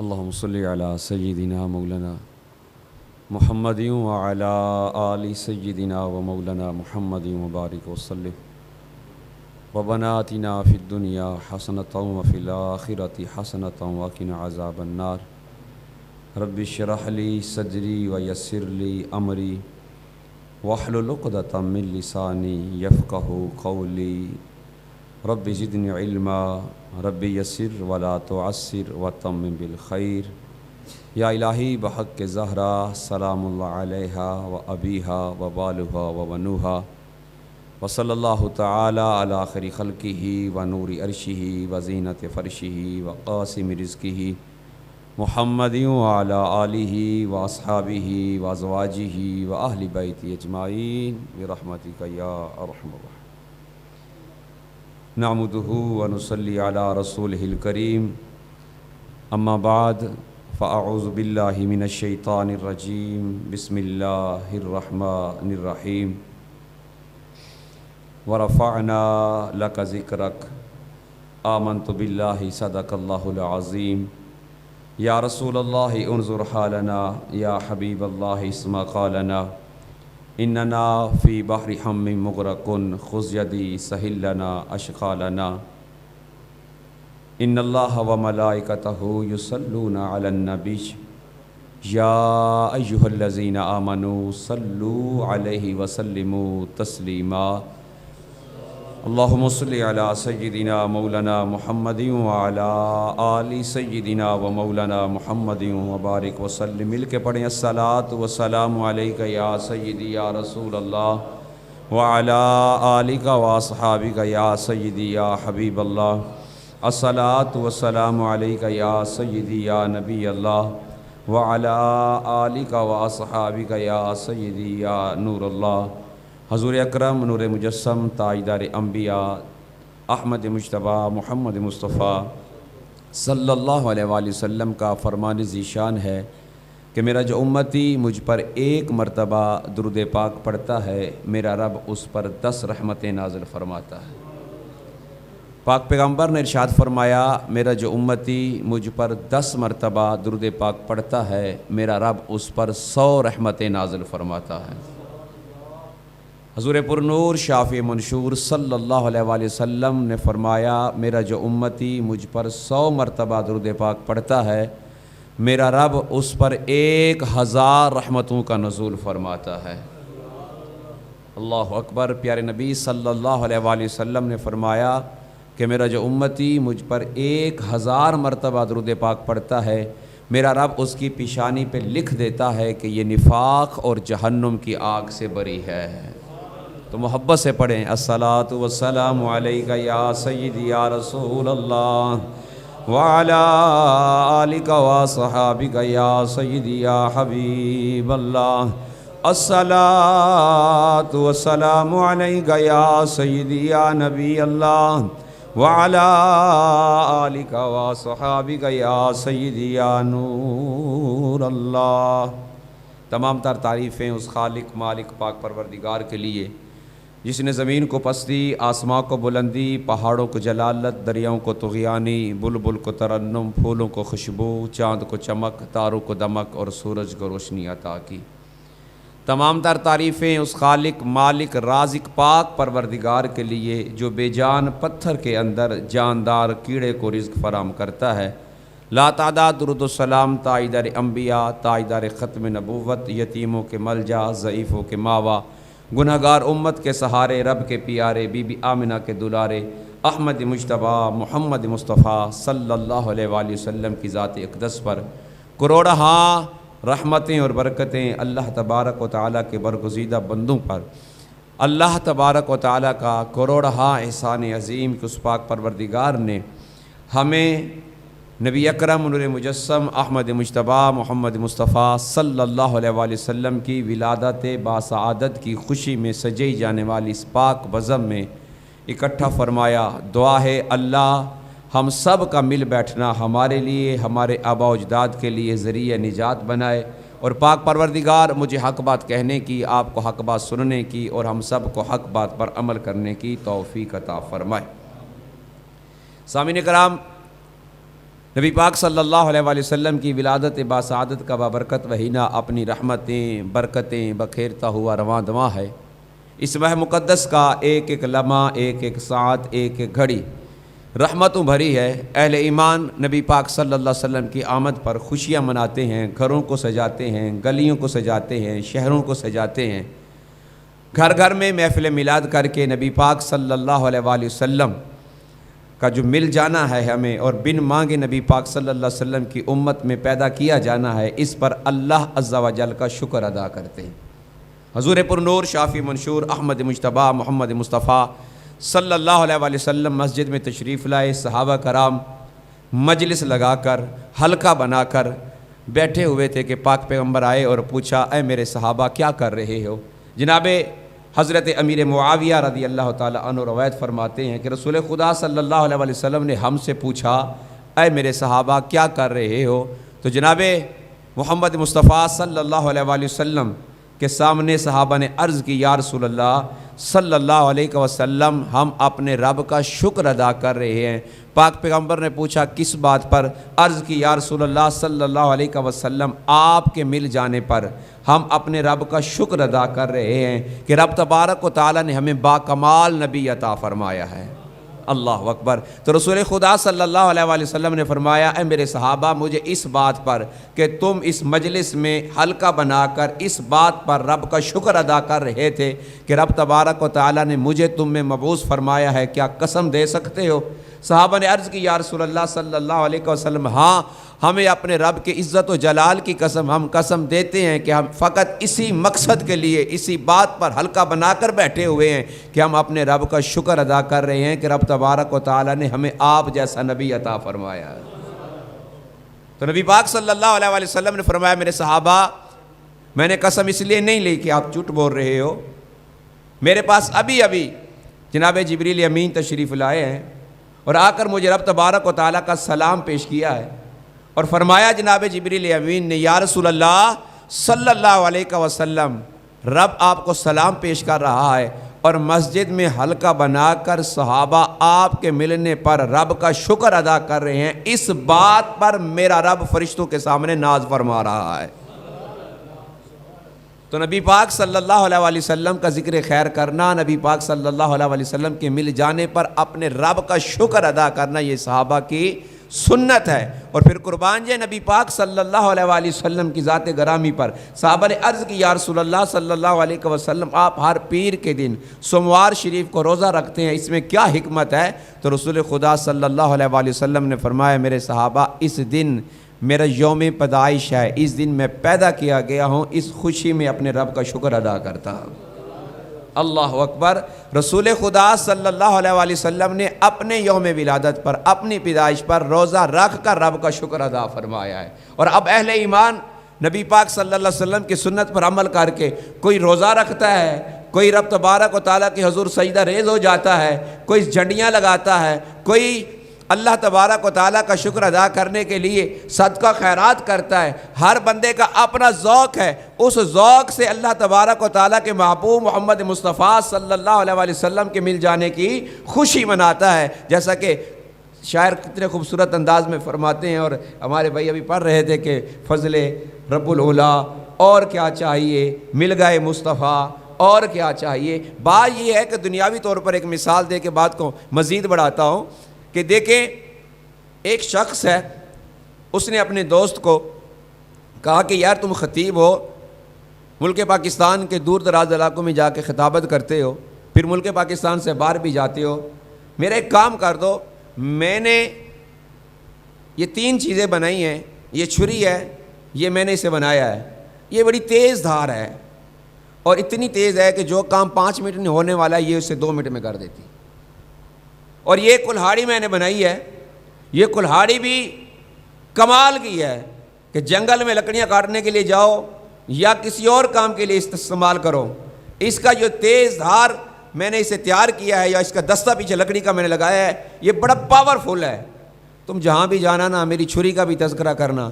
اللہم صلی علی سیدنا مولانا محمد وعلی آل سیدنا و مولانا محمد مبارک وسلم ربنا آتنا فی الدنیا حسنۃ وفی الآخرۃ حسنۃ وقنا عذاب النار رب اشرح لی صدری ویسر لی امری واحلل عقدۃ من لسانی یفقہوا قولی رب زدنی علما رب یسر ولا تعسر وتمم بالخیر یا الہی بحق زہرا سلام اللہ علیہا و ابیہا و بالہا و بنوہا وصلی اللہ تعالی علی خیر خلقہ و نور عرشہ و زینت فرشہ و قاسم رزقہ محمد وعلی آلہ و اصحابہ و ازواجہ و اہل بیتہ اجمعین برحمتک یا ارحم الراحمین نعمدہ ونصلی علی رسولہ الکریم اما بعد فاعوذ باللہ من الشیطان الرجیم بسم اللہ الرحمن الرحیم ورفعنا لک ذکرک آمنت باللہ صدق اللہ العظیم یا رسول اللہ انظر حالنا یا حبیب اللہ اسمع قالنا اننا فی بحر ہم مغرقن خذ یدی سہل لنا اشغالنا ان اللہ و ملائکتہ یصلون علی النبی یا ایہا الذین آمنوا صلوا علیہ وسلموا تسلیما اللہم صلی علی سیدنا مولانا محمد وعلی آل سیدنا و مولانا محمد وبارک وسلم مل کے پڑھیں الصلاۃ والسلام علیک یا سیدی یا رسول اللہ وعلی آلک و اصحابک یا سیدی یا حبیب اللہ الصلاۃ والسلام علیک یا سیدی یا نبی اللہ وعلی آلک و اصحابک یا سیدی یا نور اللہ حضور اکرم نور مجسم تاجدار انبیاء احمد مجتبی محمد مصطفیٰ صلی اللہ علیہ وآلہ وسلم کا فرمان ذیشان ہے کہ میرا جو امتی مجھ پر ایک مرتبہ درود پاک پڑھتا ہے میرا رب اس پر 10 رحمتیں نازل فرماتا ہے۔ پاک پیغمبر نے ارشاد فرمایا میرا جو امتی مجھ پر 10 مرتبہ درود پاک پڑھتا ہے میرا رب اس پر 100 رحمتیں نازل فرماتا ہے۔ حضور پر نور شافع منشور صلی اللہ علیہ وآلہ وسلم نے فرمایا میرا جو امتی مجھ پر 100 مرتبہ درود پاک پڑھتا ہے میرا رب اس پر 1000 رحمتوں کا نزول فرماتا ہے۔ اللہ اکبر۔ پیارے نبی صلی اللہ علیہ وآلہ وسلم نے فرمایا کہ میرا جو امتی مجھ پر 1000 مرتبہ درود پاک پڑھتا ہے میرا رب اس کی پیشانی پہ لکھ دیتا ہے کہ یہ نفاق اور جہنم کی آگ سے بری ہے۔ تو محبت سے پڑھیں الصلاۃ والسلام علیک یا سیدی یا رسول اللہ وعلی آلک و اصحابک یا سیدی یا حبیب اللہ الصلاۃ والسلام علیک یا سیدی یا نبی اللہ وعلی آلک و اصحابک یا سیدی یا نور اللہ۔ تمام تر تعریفیں اس خالق مالک پاک پروردگار کے لیے جس نے زمین کو پستی، آسمان کو بلندی، پہاڑوں کو جلالت، دریاؤں کو طغیانی، بلبل کو ترنم، پھولوں کو خوشبو، چاند کو چمک، تاروں کو دمک اور سورج کو روشنی عطا کی۔ تمام تر تعریفیں اس خالق مالک رازق پاک پروردگار کے لیے جو بے جان پتھر کے اندر جاندار کیڑے کو رزق فراہم کرتا ہے۔ لا تعداد درود و سلام تاجدار انبیاء، تاجدار ختم نبوت، یتیموں کے ملجا، ضعیفوں کے ماوا، گنہگار امت کے سہارے، رب کے پیارے، بی بی آمنہ کے دلارے، احمد مجتبی محمد مصطفیٰ صلی اللہ علیہ وآلہ وسلم کی ذات اقدس پر کروڑہا رحمتیں اور برکتیں اللہ تبارک و تعالیٰ کے برگزیدہ بندوں پر، اللہ تبارک و تعالیٰ کا کروڑہا احسان عظیم کہ اس پاک پروردگار نے ہمیں نبی اکرم نور مجسم احمد مجتبی محمد مصطفیٰ صلی اللہ علیہ وآلہ وسلم کی ولادت باسعادت کی خوشی میں سجائی جانے والی اس پاک بزم میں اکٹھا فرمایا۔ دعا ہے اللہ ہم سب کا مل بیٹھنا ہمارے لیے، ہمارے آباء و اجداد کے لیے ذریعہ نجات بنائے، اور پاک پروردگار مجھے حق بات کہنے کی، آپ کو حق بات سننے کی، اور ہم سب کو حق بات پر عمل کرنے کی توفیق عطا فرمائے۔ سامعین کرام، نبی پاک صلی اللہ علیہ وآلہ وسلم کی ولادت باسعادت کا بابرکت مہینہ اپنی رحمتیں برکتیں بکھیرتا ہوا رواں دواں ہے۔ اس ماہ مقدس کا ایک ایک لمحہ، ایک ایک ساعت، ایک ایک گھڑی رحمتوں بھری ہے۔ اہل ایمان نبی پاک صلی اللہ علیہ وسلم کی آمد پر خوشیاں مناتے ہیں، گھروں کو سجاتے ہیں، گلیوں کو سجاتے ہیں، شہروں کو سجاتے ہیں۔ گھر گھر میں محفل میلاد کر کے نبی پاک صلی اللہ علیہ وآلہ وسلم کا جو مل جانا ہے ہمیں، اور بن مانگے نبی پاک صلی اللہ علیہ وسلم کی امت میں پیدا کیا جانا ہے، اس پر اللہ عز و جل کا شکر ادا کرتے ہیں۔ حضور پر نور شافی منشور احمد مجتبیٰ محمد مصطفیٰ صلی اللہ علیہ وآلہ وسلم مسجد میں تشریف لائے۔ صحابہ کرام مجلس لگا کر حلقہ بنا کر بیٹھے ہوئے تھے کہ پاک پیغمبر آئے اور پوچھا، اے میرے صحابہ کیا کر رہے ہو؟ جناب حضرت امیر معاویہ رضی اللہ تعالیٰ عنہ روایت فرماتے ہیں کہ رسول خدا صلی اللہ علیہ وآلہ وسلم نے ہم سے پوچھا، اے میرے صحابہ کیا کر رہے ہو؟ تو جناب محمد مصطفیٰ صلی اللہ علیہ وآلہ وسلم کے سامنے صحابہ نے عرض کی، یا رسول اللہ صلی اللہ علیہ وسلم ہم اپنے رب کا شکر ادا کر رہے ہیں۔ پاک پیغمبر نے پوچھا کس بات پر؟ عرض کی، یا رسول اللہ صلی اللہ علیہ وسلم آپ کے مل جانے پر ہم اپنے رب کا شکر ادا کر رہے ہیں کہ رب تبارک و تعالیٰ نے ہمیں باکمال نبی عطا فرمایا ہے۔ اللہ اکبر۔ تو رسول خدا صلی اللہ علیہ وآلہ وسلم نے فرمایا، اے میرے صحابہ مجھے اس بات پر کہ تم اس مجلس میں حلقہ بنا کر اس بات پر رب کا شکر ادا کر رہے تھے کہ رب تبارک و تعالیٰ نے مجھے تم میں مبعوث فرمایا ہے، کیا قسم دے سکتے ہو؟ صحابہ نے عرض کی، یا رسول اللہ صلی اللہ علیہ وسلم ہاں، ہمیں اپنے رب کے عزت و جلال کی قسم ہم قسم دیتے ہیں کہ ہم فقط اسی مقصد کے لیے اسی بات پر حلقہ بنا کر بیٹھے ہوئے ہیں کہ ہم اپنے رب کا شکر ادا کر رہے ہیں کہ رب تبارک و تعالیٰ نے ہمیں آپ جیسا نبی عطا فرمایا۔ تو نبی پاک صلی اللہ علیہ وآلہ وسلم نے فرمایا، میرے صحابہ میں نے قسم اس لیے نہیں لی کہ آپ جھوٹ بول رہے ہو، میرے پاس ابھی جناب جبریل امین تشریف لائے ہیں اور آ کر مجھے رب تبارک و تعالیٰ کا سلام پیش کیا ہے اور فرمایا جناب جبریل امین نے، یا رسول اللہ صلی اللہ علیہ وسلم رب آپ کو سلام پیش کر رہا ہے اور مسجد میں حلقہ بنا کر صحابہ آپ کے ملنے پر رب کا شکر ادا کر رہے ہیں، اس بات پر میرا رب فرشتوں کے سامنے ناز فرما رہا ہے۔ تو نبی پاک صلی اللہ علیہ وآلہ وسلم کا ذکر خیر کرنا، نبی پاک صلی اللہ علیہ وآلہ وسلم کے مل جانے پر اپنے رب کا شکر ادا کرنا، یہ صحابہ کی سنت ہے۔ اور پھر قربان جائے نبی پاک صلی اللہ علیہ وآلہ وسلم کی ذات گرامی پر صحابہ نے عرض کی، یا رسول اللہ صلی اللہ علیہ وسلم آپ ہر پیر کے دن سوموار شریف کو روزہ رکھتے ہیں، اس میں کیا حکمت ہے؟ تو رسول خدا صلی اللہ علیہ وآلہ وسلم نے فرمایا، میرے صحابہ اس دن میرا یوم پیدائش ہے، اس دن میں پیدا کیا گیا ہوں، اس خوشی میں اپنے رب کا شکر ادا کرتا ہوں۔ اللہ اکبر۔ رسول خدا صلی اللہ علیہ وآلہ وسلم نے اپنے یوم ولادت پر اپنی پیدائش پر روزہ رکھ کر رب کا شکر ادا فرمایا ہے۔ اور اب اہل ایمان نبی پاک صلی اللہ علیہ وسلم کی سنت پر عمل کر کے کوئی روزہ رکھتا ہے، کوئی رب تبارک و تعالیٰ کی حضور سجدہ ریز ہو جاتا ہے، کوئی جھنڈیاں لگاتا ہے، کوئی اللہ تبارک و تعالیٰ کا شکر ادا کرنے کے لیے صدقہ خیرات کرتا ہے۔ ہر بندے کا اپنا ذوق ہے، اس ذوق سے اللہ تبارک و تعالیٰ کے محبوب محمد مصطفیٰ صلی اللہ علیہ وآلہ وسلم کے مل جانے کی خوشی مناتا ہے۔ جیسا کہ شاعر کتنے خوبصورت انداز میں فرماتے ہیں، اور ہمارے بھائی ابھی پڑھ رہے تھے کہ فضل رب العلا اور کیا چاہیے، مل گئے مصطفیٰ اور کیا چاہیے۔ بات یہ ہے کہ دنیاوی طور پر ایک مثال دے کے بات کو مزید بڑھاتا ہوں کہ دیکھیں، ایک شخص ہے، اس نے اپنے دوست کو کہا کہ یار تم خطیب ہو، ملک پاکستان کے دور دراز علاقوں میں جا کے خطابت کرتے ہو، پھر ملک پاکستان سے باہر بھی جاتے ہو، میرا ایک کام کر دو، میں نے یہ 3 چیزیں بنائی ہیں، یہ چھری ہے، یہ میں نے اسے بنایا ہے، یہ بڑی تیز دھار ہے اور اتنی تیز ہے کہ جو کام 5 منٹ میں ہونے والا ہے یہ اسے 2 منٹ میں کر دیتی، اور یہ کلہاڑی میں نے بنائی ہے، یہ کلہاڑی بھی کمال کی ہے کہ جنگل میں لکڑیاں کاٹنے کے لیے جاؤ یا کسی اور کام کے لیے استعمال کرو، اس کا جو تیز دھار میں نے اسے تیار کیا ہے یا اس کا دستہ پیچھے لکڑی کا میں نے لگایا ہے، یہ بڑا پاورفل ہے۔ تم جہاں بھی جانا نا، میری چھری کا بھی تذکرہ کرنا،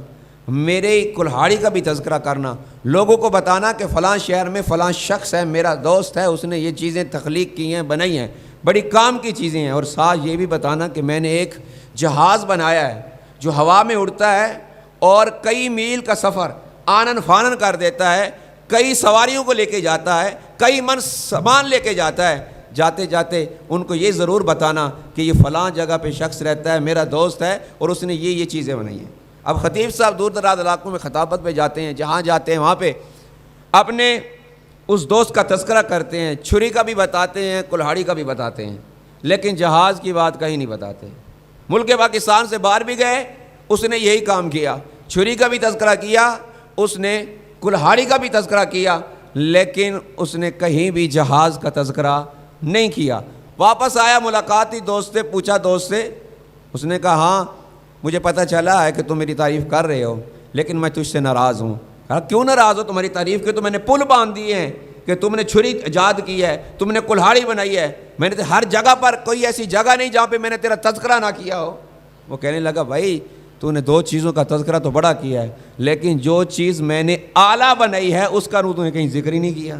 میرے کلہاڑی کا بھی تذکرہ کرنا، لوگوں کو بتانا کہ فلاں شہر میں فلاں شخص ہے، میرا دوست ہے، اس نے یہ چیزیں تخلیق کی ہیں، بنائی ہیں، بڑی کام کی چیزیں ہیں، اور ساتھ یہ بھی بتانا کہ میں نے ایک جہاز بنایا ہے جو ہوا میں اڑتا ہے اور کئی میل کا سفر آنن فانن کر دیتا ہے، کئی سواریوں کو لے کے جاتا ہے، کئی من سامان لے کے جاتا ہے، جاتے جاتے ان کو یہ ضرور بتانا کہ یہ فلاں جگہ پہ شخص رہتا ہے، میرا دوست ہے اور اس نے یہ چیزیں بنائی ہیں۔ اب خطیب صاحب دور دراز علاقوں میں خطابت پہ جاتے ہیں، جہاں جاتے ہیں وہاں پہ اپنے اس دوست کا تذکرہ کرتے ہیں، چھری کا بھی بتاتے ہیں، کلہاڑی کا بھی بتاتے ہیں، لیکن جہاز کی بات کہیں نہیں بتاتے۔ ملک پاکستان سے باہر بھی گئے، اس نے یہی کام کیا، چھری کا بھی تذکرہ کیا، اس نے کلہاڑی کا بھی تذکرہ کیا، لیکن اس نے کہیں بھی جہاز کا تذکرہ نہیں کیا۔ واپس آیا، ملاقات ہی دوست سے، پوچھا دوست سے، اس نے کہا ہاں مجھے پتہ چلا ہے کہ تم میری تعریف کر رہے ہو، لیکن میں تجھ سے ناراض ہوں۔ کہا کیوں ناراض ہو؟ تمہاری تعریف کی تو میں نے پل باندھ دیے ہیں کہ تم نے چھری ایجاد کی ہے، تم نے کلہاڑی بنائی ہے، میں نے ہر جگہ پر، کوئی ایسی جگہ نہیں جہاں پہ میں نے تیرا تذکرہ نہ کیا ہو۔ وہ کہنے لگا بھائی تو نے 2 چیزوں کا تذکرہ تو بڑا کیا ہے، لیکن جو چیز میں نے اعلیٰ بنائی ہے اس کا تو نے کہیں ذکر ہی نہیں کیا۔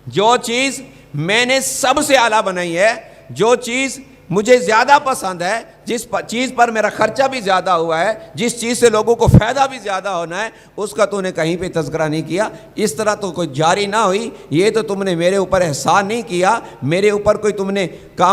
جو چیز میں نے سب سے اعلیٰ بنائی ہے، جو چیز مجھے زیادہ پسند ہے، جس چیز پر میرا خرچہ بھی زیادہ ہوا ہے، جس چیز سے لوگوں کو فائدہ بھی زیادہ ہونا ہے، اس کا تو نے کہیں پہ تذکرہ نہیں کیا۔ اس طرح تو کوئی جاری نہ ہوئی، یہ تو تم نے میرے اوپر احسان نہیں کیا، میرے اوپر کوئی تم نے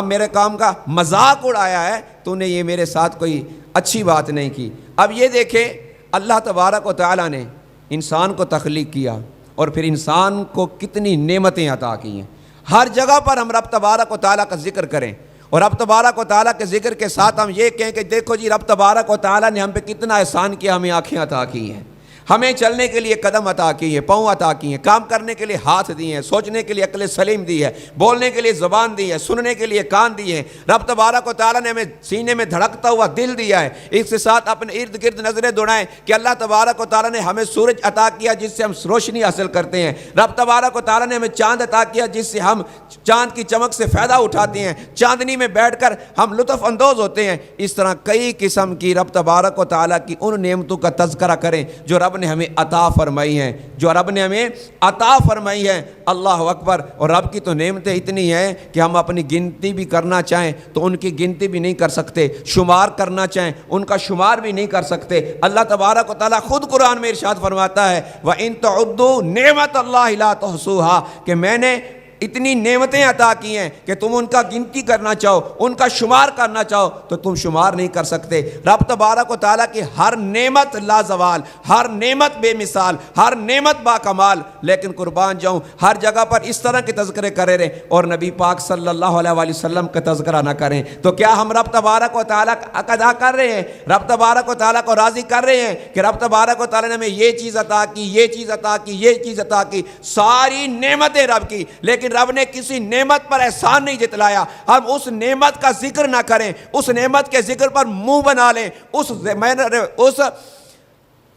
میرے کام کا مذاق اڑایا ہے، تو نے یہ میرے ساتھ کوئی اچھی بات نہیں کی۔ اب یہ دیکھیں اللہ تبارک و تعالیٰ نے انسان کو تخلیق کیا اور پھر انسان کو کتنی نعمتیں عطا کی ہیں۔ ہر جگہ پر ہم رب تبارک و تعالیٰ کا ذکر کریں، اور رب تبارک و تعالیٰ کے ذکر کے ساتھ ہم یہ کہیں کہ دیکھو جی رب تبارک و تعالیٰ نے ہم پہ کتنا احسان کیا، ہمیں آنکھیں عطا کی ہیں، ہمیں چلنے کے لیے قدم عطا کی ہیں، پاؤں عطا کی ہیں، کام کرنے کے لیے ہاتھ دیے ہیں، سوچنے کے لیے عقل سلیم دی ہے، بولنے کے لیے زبان دی ہے، سننے کے لیے کان دیے ہیں۔ رب تبارک و تعالیٰ نے ہمیں سینے میں دھڑکتا ہوا دل دیا ہے۔ اس کے ساتھ اپنے ارد گرد نظریں دوڑائیں کہ اللہ تبارک و تعالیٰ نے ہمیں سورج عطا کیا جس سے ہم روشنی حاصل کرتے ہیں۔ رب تبارک و تعالیٰ نے ہمیں چاند عطا کیا جس سے ہم چاند کی چمک سے فائدہ اٹھاتے ہیں، چاندنی میں بیٹھ کر ہم لطف اندوز ہوتے ہیں۔ اس طرح کئی قسم کی رب تبارک و تعالیٰ کی ان نعمتوں کا تذکرہ کریں جو رب نے ہمیں عطا فرمائی ہیں، جو رب نے ہمیں عطا فرمائی ہیں۔ اللہ اکبر! اور رب کی تو نعمتیں اتنی ہیں کہ ہم اپنی گنتی بھی کرنا چاہیں تو ان کی گنتی بھی نہیں کر سکتے، شمار کرنا چاہیں ان کا شمار بھی نہیں کر سکتے۔ اللہ تبارک و تعالیٰ خود قرآن میں ارشاد فرماتا ہے وَإِن تَعُدُّوا نِعْمَتَ اللَّهِ لَا تُحْصُوهَا، کہ میں نے اتنی نعمتیں عطا کی ہیں کہ تم ان کا گنتی کرنا چاہو، ان کا شمار کرنا چاہو تو تم شمار نہیں کر سکتے۔ رب تبارک و تعالیٰ کی ہر نعمت لازوال، ہر نعمت بے مثال، ہر نعمت با کمال، لیکن قربان جاؤں ہر جگہ پر اس طرح کے تذکرے کرے رہے اور نبی پاک صلی اللہ علیہ وآلہ وسلم کا تذکرہ نہ کریں تو کیا ہم رب تبارک و تعالیٰ کا ادا کر رہے ہیں؟ رب تبارک و تعالیٰ کو راضی کر رہے ہیں کہ رب تبارک و تعالیٰ نے ہمیں یہ چیز عطا کی، یہ چیز عطا کی، یہ چیز عطا کی، ساری نعمتیں رب کی، لیکن رب نے کسی نعمت پر احسان نہیں جتلایا۔ ہم اس نعمت کا ذکر نہ کریں، اس نعمت کے ذکر پر منہ بنا لیں، اس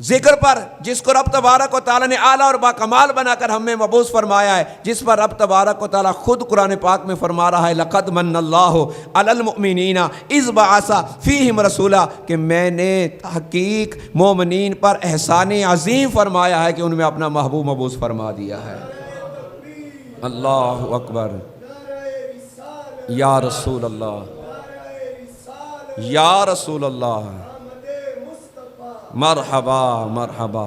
ذکر پر جس کو رب تبارک و تعالیٰ نے اعلیٰ اور باکمال بنا کر ہمیں مبعوث فرمایا ہے، جس پر رب تبارک و تعالیٰ خود قرآن پاک میں فرما رہا ہے لَقَدْ مَنَّ اللَّهُ عَلَى الْمُؤْمِنِينَ إِذْ بَعَثَ فِيهِمْ رَسُولًا، کہ میں نے تحقیق مومنین پر احسان عظیم فرمایا ہے کہ ان میں اپنا محبوب مبعوث فرما دیا ہے۔ اللہ اکبر! یا رسول اللہ، یا رسول اللہ، مرحبا مرحبا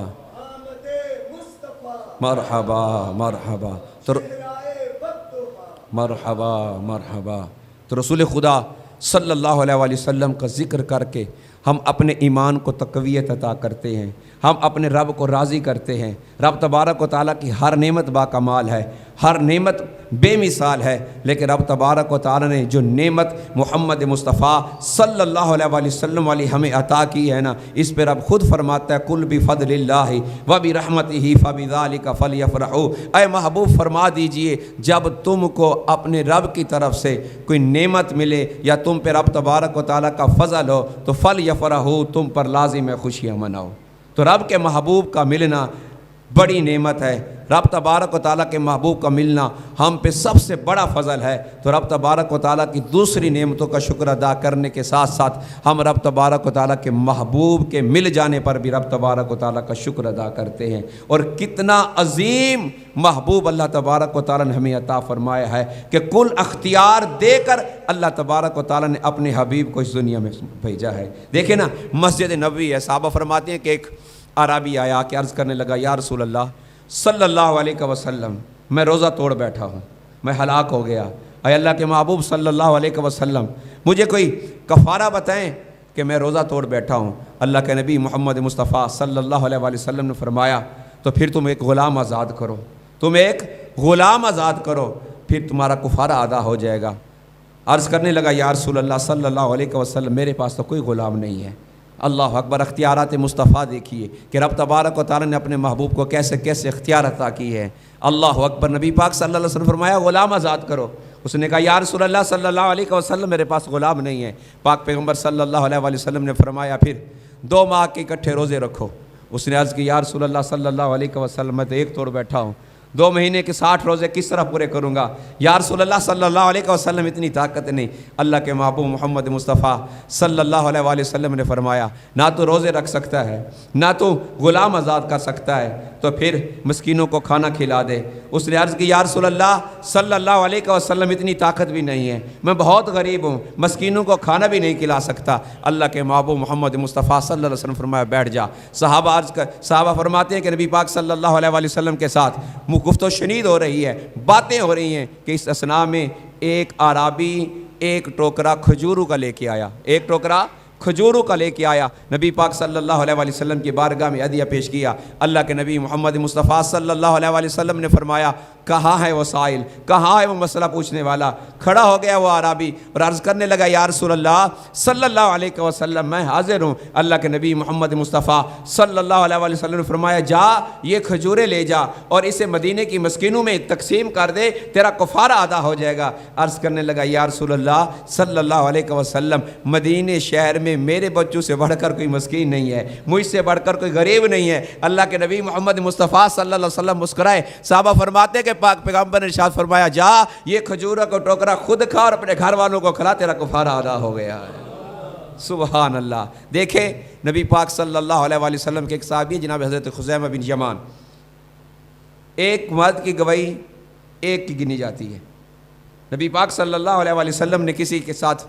مرحبا مرحبا مرحبا مرحبا۔ تو رسول خدا صلی اللہ علیہ وآلہ وسلم کا ذکر کر کے ہم اپنے ایمان کو تقویت عطا کرتے ہیں، ہم اپنے رب کو راضی کرتے ہیں۔ رب تبارک و تعالیٰ کی ہر نعمت با کمال ہے، ہر نعمت بے مثال ہے، لیکن رب تبارک و تعالیٰ نے جو نعمت محمد مصطفیٰ صلی اللہ علیہ وآلہ وسلم والی ہمیں عطا کی ہے نا، اس پہ رب خود فرماتا ہے قُلْ بِفَضْلِ اللَّهِ وَبِرَحْمَتِهِ فَبِذَلِكَ فَلْيَفْرَحُوا، اے محبوب فرما دیجئے جب تم کو اپنے رب کی طرف سے کوئی نعمت ملے یا تم پہ رب تبارک و تعالیٰ کا فضل ہو تو فَلْيَفْرَحُوا، تم پر لازم ہے خوشیاں مناؤ۔ تو رب کے محبوب کا ملنا بڑی نعمت ہے۔ رب تبارک و تعالیٰ کے محبوب کا ملنا ہم پہ سب سے بڑا فضل ہے۔ تو رب تبارک و تعالیٰ کی دوسری نعمتوں کا شکر ادا کرنے کے ساتھ ساتھ ہم رب تبارک و تعالیٰ کے محبوب کے مل جانے پر بھی رب تبارک و تعالیٰ کا شکر ادا کرتے ہیں۔ اور کتنا عظیم محبوب اللہ تبارک و تعالیٰ نے ہمیں عطا فرمایا ہے کہ کل اختیار دے کر اللہ تبارک و تعالیٰ نے اپنے حبیب کو اس دنیا میں بھیجا ہے۔ دیکھیں نا، مسجد نبوی ہے، صحابہ فرماتے ہیں کہ ایک عربی آیا کہ عرض کرنے لگا، یا رسول اللہ صلی اللہ علیہ وسلم، میں روزہ توڑ بیٹھا ہوں، میں ہلاک ہو گیا، اے اللہ کے محبوب صلی اللہ علیہ وسلم مجھے کوئی کفارہ بتائیں کہ میں روزہ توڑ بیٹھا ہوں۔ اللہ کے نبی محمد مصطفیٰ صلی اللہ علیہ وسلم نے فرمایا، تو پھر تم ایک غلام آزاد کرو، تم ایک غلام آزاد کرو، پھر تمہارا کفارہ ادا ہو جائے گا۔ عرض کرنے لگا، یا رسول اللہ صلی اللہ علیہ وسلم میرے پاس تو کوئی غلام نہیں ہے۔ اللہ اکبر، اختیارات مصطفیٰ دیکھیے کہ رب تبارک و تعالیٰ نے اپنے محبوب کو کیسے کیسے اختیار عطا کی ہے۔ اللہ اکبر، نبی پاک صلی اللہ علیہ وسلم فرمایا غلام آزاد کرو۔ اس نے کہا، یا رسول اللہ صلی اللہ علیہ وسلم میرے پاس غلام نہیں ہے۔ پاک پیغمبر صلی اللہ علیہ وسلم نے فرمایا، پھر 2 ماہ کے اکٹھے روزے رکھو۔ اس نے عرض کی، یا رسول اللہ صلی اللہ علیہ وسلم میں تو ایک توڑ بیٹھا ہوں، 2 مہینے کے 60 روزے کس طرح پورے کروں گا؟ یا رسول اللہ صلی اللہ علیہ وسلم اتنی طاقت نہیں۔ اللہ کے محبوب محمد مصطفیٰ صلی اللہ علیہ وسلم نے فرمایا، نہ تو روزے رکھ سکتا ہے، نہ تو غلام آزاد کر سکتا ہے، تو پھر مسکینوں کو کھانا کھلا دے۔ اس نے عرض کی، یا رسول اللہ صلی اللہ علیہ وسلم اتنی طاقت بھی نہیں ہے، میں بہت غریب ہوں، مسکینوں کو کھانا بھی نہیں کھلا سکتا۔ اللہ کے محبوب محمد مصطفیٰ صلی اللہ علیہ وسلم فرمایا، بیٹھ جا۔ صحابہ فرماتے ہیں کہ نبی پاک صلی اللہ علیہ وسلم کے ساتھ گفت و شنید ہو رہی ہے، باتیں ہو رہی ہیں کہ اس اثناء میں ایک اعرابی ایک ٹوکرا کھجوروں کا لے کے آیا، ایک ٹوکرا کھجوروں کا لے کے آیا۔ نبی پاک صلی اللہ علیہ وسلم کی بارگاہ میں عدیہ پیش کیا۔ اللہ کے نبی محمد مصطفیٰ صلی اللہ علیہ وسلم نے فرمایا، کہاں ہے وہ سائل، کہاں ہے وہ مسئلہ پوچھنے والا؟ کھڑا ہو گیا وہ عربی اور عرض کرنے لگا، یا رسول اللہ صلی اللہ علیہ وسلم میں حاضر ہوں۔ اللہ کے نبی محمد مصطفیٰ صلی اللہ علیہ وسلم نے فرمایا، جا یہ کھجوریں لے جا اور اسے مدینے کی مسکینوں میں تقسیم کر دے، تیرا کفارہ ادا ہو جائے گا۔ عرض کرنے لگا، یا رسول اللہ صلی اللہ علیہ وسلم مدینے شہر میں میرے بچوں سے بڑھ کر کوئی مسکین نہیں ہے، مجھ سے بڑھ کر کوئی غریب نہیں ہے۔ اللہ کے نبی محمد مصطفیٰ صلی اللہ علیہ وسلم مسکرائے۔ صحابہ فرماتے کہ پاک پیغمبر نے ارشاد فرمایا، جا یہ کھجوروں کا ٹوکرا خود کھا اور اپنے گھر والوں کو کھلا، تیرا کفارہ ادا ہو گیا ہے۔ سبحان اللہ۔ دیکھیں نبی پاک صلی اللہ علیہ وسلم کے ایک صحابی جناب حضرت خزیمہ بن یمان، ایک مرد کی گواہی ایک کی گنی جاتی ہے۔ نبی پاک صلی اللہ علیہ وسلم نے کسی کے ساتھ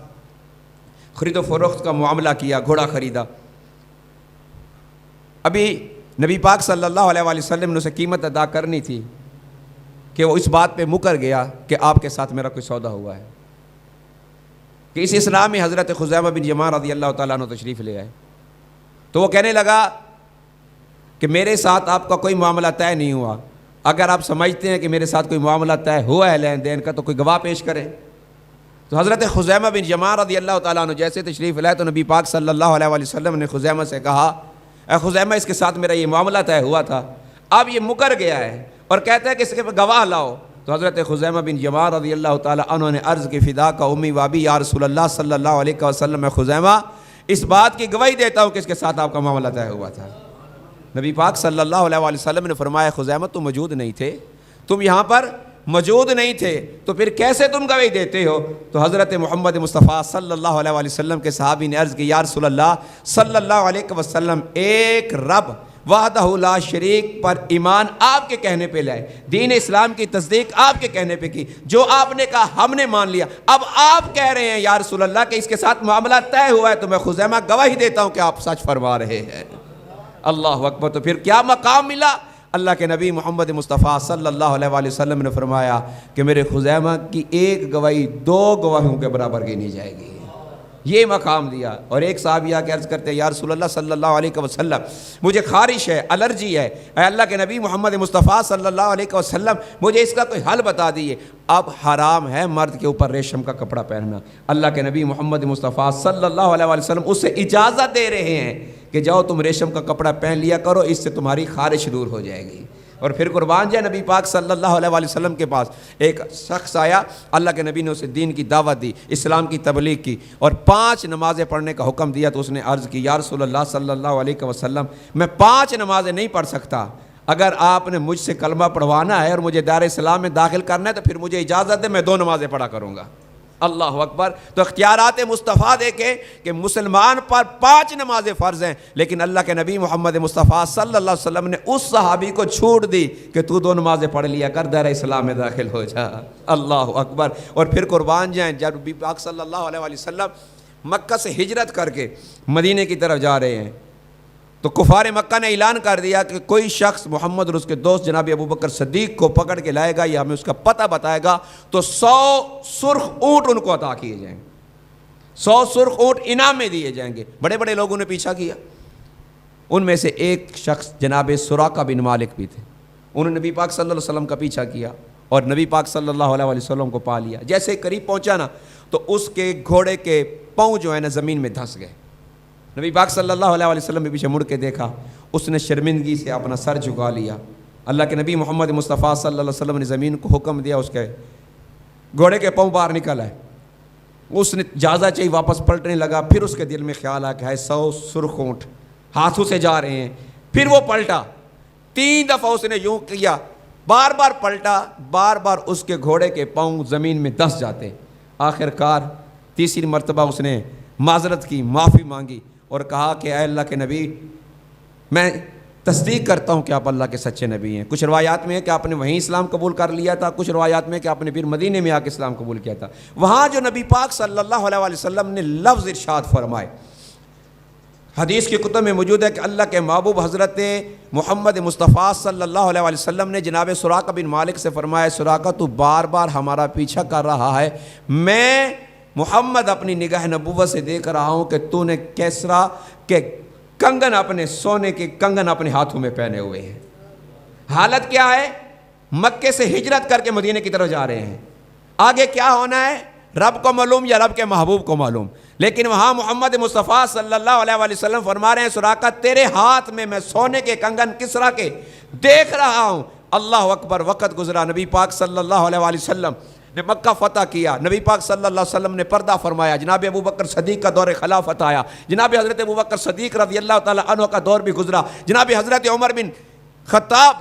خرید و فروخت کا معاملہ کیا، گھوڑا خریدا۔ ابھی نبی پاک صلی اللہ علیہ وسلم نے اسے قیمت ادا کرنی تھی کہ وہ اس بات پہ مکر گیا کہ آپ کے ساتھ میرا کوئی سودا ہوا ہے، کہ اس اسلام میں حضرت خزیمہ بن یمان رضی اللہ تعالیٰ عنہ تشریف لے آئے۔ تو وہ کہنے لگا کہ میرے ساتھ آپ کا کوئی معاملہ طے نہیں ہوا، اگر آپ سمجھتے ہیں کہ میرے ساتھ کوئی معاملہ طے ہوا ہے لین دین کا تو کوئی گواہ پیش کریں۔ تو حضرت خزیمہ بن یمان رضی اللہ تعالیٰ عنہ جیسے تشریف لائے تو نبی پاک صلی اللہ علیہ وسلم نے خزیمہ سے کہا، اے خزیمہ اس کے ساتھ میرا یہ معاملہ طے ہوا تھا، اب یہ مکر گیا ہے اور کہتا ہے کہ اس کے گواہ لاؤ۔ تو حضرت خزیمہ بن یمان رضی اللہ تعالیٰ عنہ نے عرض کی، فدا کا امی وابی یا رسول اللہ صلی اللہ علیہ وسلم، میں خزیمہ اس بات کی گواہی دیتا ہوں کہ اس کے ساتھ آپ کا معاملہ طے ہوا تھا۔ نبی پاک صلی اللہ علیہ وسلم نے فرمایا، خزیمہ تم موجود نہیں تھے، تم یہاں پر موجود نہیں تھے، تو پھر کیسے تم گواہی دیتے ہو؟ تو حضرت محمد مصطفیٰ صلی اللہ علیہ وسلم کے صحابی نے عرض کی، یا رسول اللہ صلی اللہ علیہ وسلم ایک رب وحدہ لا شریک پر ایمان آپ کے کہنے پہ لائے، دین اسلام کی تصدیق آپ کے کہنے پہ کی، جو آپ نے کہا ہم نے مان لیا، اب آپ کہہ رہے ہیں یا رسول اللہ کہ اس کے ساتھ معاملہ طے ہوا ہے، تو میں خزیمہ گواہی دیتا ہوں کہ آپ سچ فرما رہے ہیں۔ اللہ اکبر۔ تو پھر کیا مقام ملا؟ اللہ کے نبی محمد مصطفیٰ صلی اللہ علیہ وسلم نے فرمایا کہ میرے خزیمہ کی ایک گواہی 2 گواہوں کے برابر گنی جائے گی، یہ مقام دیا۔ اور ایک صحابی آ کے عرض کرتے ہیں، یا رسول اللہ صلی اللہ علیہ وسلم مجھے خارش ہے، الرجی ہے، اے اللہ کے نبی محمد مصطفیٰ صلی اللہ علیہ وسلم مجھے اس کا کوئی حل بتا دیئے۔ اب حرام ہے مرد کے اوپر ریشم کا کپڑا پہننا۔ اللہ کے نبی محمد مصطفیٰ صلی اللہ علیہ وسلم اسے اجازت دے رہے ہیں کہ جاؤ تم ریشم کا کپڑا پہن لیا کرو، اس سے تمہاری خارش دور ہو جائے گی۔ اور پھر قربان جائے نبی پاک صلی اللہ علیہ وسلم کے پاس ایک شخص آیا، اللہ کے نبی نے اسے دین کی دعوت دی، اسلام کی تبلیغ کی اور 5 نمازیں پڑھنے کا حکم دیا۔ تو اس نے عرض کی، یا رسول اللہ صلی اللہ علیہ وسلم میں 5 نمازیں نہیں پڑھ سکتا، اگر آپ نے مجھ سے کلمہ پڑھوانا ہے اور مجھے دار اسلام میں داخل کرنا ہے تو پھر مجھے اجازت دے، میں 2 نمازیں پڑھا کروں گا۔ اللہ اکبر۔ تو اختیارات مصطفیٰ دیکھیں کہ مسلمان پر 5 نمازیں فرض ہیں، لیکن اللہ کے نبی محمد مصطفیٰ صلی اللہ علیہ وسلم نے اس صحابی کو چھوٹ دی کہ تو 2 نمازیں پڑھ لیا کر، دار اسلام میں داخل ہو جا۔ اللہ اکبر۔ اور پھر قربان جائیں، جب نبی پاک صلی اللہ علیہ وسلم مکہ سے ہجرت کر کے مدینے کی طرف جا رہے ہیں تو کفار مکہ نے اعلان کر دیا کہ کوئی شخص محمد اور اس کے دوست جناب ابوبکر صدیق کو پکڑ کے لائے گا یا ہمیں اس کا پتہ بتائے گا تو 100 سرخ اونٹ ان کو عطا کیے جائیں گے، 100 سرخ اونٹ انعام میں دیے جائیں گے۔ بڑے بڑے لوگوں نے پیچھا کیا، ان میں سے ایک شخص جناب سراقہ بن مالک بھی تھے، انہوں نے نبی پاک صلی اللہ علیہ وسلم کا پیچھا کیا اور نبی پاک صلی اللہ علیہ وسلم کو پا لیا۔ جیسے قریب پہنچا نا تو اس کے گھوڑے کے پاؤں جو ہے نا زمین میں دھنس گئے۔ نبی پاک صلی اللہ علیہ وسلم نے پیچھے مڑ کے دیکھا، اس نے شرمندگی سے اپنا سر جھکا لیا۔ اللہ کے نبی محمد مصطفیٰ صلی اللہ علیہ وسلم نے زمین کو حکم دیا، اس کے گھوڑے کے پاؤں باہر نکل آئے۔ اس نے اجازت چاہیے، واپس پلٹنے لگا۔ پھر اس کے دل میں خیال آیا کہ ہے 100 سرخ اونٹ ہاتھوں سے جا رہے ہیں۔ پھر وہ پلٹا، 3 دفعہ اس نے یوں کیا، بار بار پلٹا، بار بار اس کے گھوڑے کے پاؤں زمین میں دھنس جاتے۔ آخر کار تیسری مرتبہ اس نے معذرت کی، معافی مانگی اور کہا کہ اے اللہ کے نبی، میں تصدیق کرتا ہوں کہ آپ اللہ کے سچے نبی ہیں۔ کچھ روایات میں ہے کہ آپ نے وہیں اسلام قبول کر لیا تھا، کچھ روایات میں ہے کہ آپ نے پھر مدینے میں آ کے اسلام قبول کیا تھا۔ وہاں جو نبی پاک صلی اللہ علیہ وسلم نے لفظ ارشاد فرمائے، حدیث کی کتب میں موجود ہے کہ اللہ کے محبوب حضرت محمد مصطفیٰ صلی اللہ علیہ وسلم نے جناب سراقہ بن مالک سے فرمایا، سراقہ تو بار بار ہمارا پیچھا کر رہا ہے، میں محمد اپنی نگاہ نبوت سے دیکھ رہا ہوں کہ تو نے کیسرا کے کنگن، اپنے سونے کے کنگن اپنے ہاتھوں میں پہنے ہوئے ہیں۔ حالت کیا ہے؟ مکے سے ہجرت کر کے مدینے کی طرف جا رہے ہیں۔ آگے کیا ہونا ہے رب کو معلوم یا رب کے محبوب کو معلوم، لیکن وہاں محمد مصطفیٰ صلی اللہ علیہ وسلم فرما رہے ہیں، سراقہ تیرے ہاتھ میں میں سونے کے کنگن کسرا کے دیکھ رہا ہوں۔ اللہ اکبر۔ وقت گزرا، نبی پاک صلی اللہ علیہ وسلم نے مکہ فتح کیا، نبی پاک صلی اللہ علیہ وسلم نے پردہ فرمایا، جناب ابوبکر صدیق کا دور خلافت آیا، جناب حضرت ابوبکر صدیق رضی اللہ تعالی عنہ کا دور بھی گزرا، جناب حضرت عمر بن خطاب